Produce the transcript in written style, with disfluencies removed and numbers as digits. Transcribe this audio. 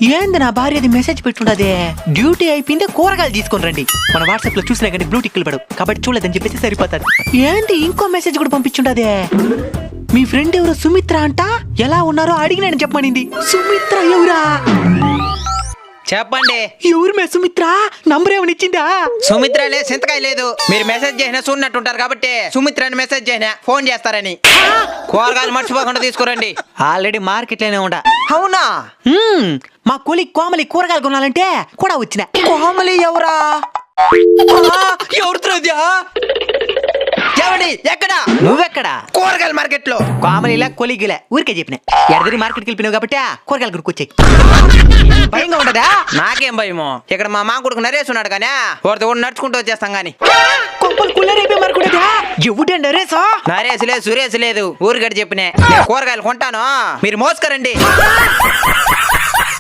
ఏంది నా భార్యది message పెట్టుండదే, duty అయిపోయింది కూరగాయలు తీసుకొని రండి. మన వాట్సాప్ లో చూసినా కానీ బ్లూ టిక్లు పడవు కాబట్టి చూడలేదని చెప్పేసి సరిపోతాది. ఏంటి ఇంకో మెసేజ్ కూడా పంపించుండదే, మీ ఫ్రెండ్ ఎవరో సుమిత్ర అంట, ఎలా ఉన్నారో అడిగినాడని చెప్పమనింది. సుమిత్ర ఎవరా? చెప్పండి. ఎవరు మే సుమిత్ర? నంబర్ ఏమని ఇచ్చిందా? సుమిత్ర లేదు, సింతకాయ లేదు. మీరు మెసేజ్ చేసినా చూడనట్టుంటారు కాబట్టి సుమిత్ర అని మెసేజ్ చేసినా ఫోన్ చేస్తారని. కూరగాయలు మర్చిపోకుండా తీసుకురండి. ఆల్రెడీ మార్కెట్ లోనే ఉండా. అవునా? మా కొలి కోమలి కూరగాయలు కొనాలంటే కూడా వచ్చిన. కోమలి ఎవరా? ఎవరుతున్నదా? ఎవడి? ఎక్కడ? నువ్వెక్కడా? కూరగాయల మార్కెట్ లో. కోమలిలా కొలిగిలే ఊరికే చెప్పిన. ఎడదిరి మార్కెట్కి వెళ్ళిపోయినావు కాబట్టి కూరగాయలు కొనుక్కొచ్చాయి. భయంగా ఉండదా? నాకేం భయమో, ఇక్కడ మా కొడుకు నరేష్ ఉన్నాడు కానీ వాడితో కూడా నడుచుకుంటూ వచ్చేస్తాం గాని. కొంపలు కుల్లరైపోయి మరకుడదా? ఎవడే నరేసా? నరేష్ లేదు, సురేష్ లేదు, ఊరికడ చెప్పినే. కూరగాయలు కొంటాను, మీరు మోసుకరండి.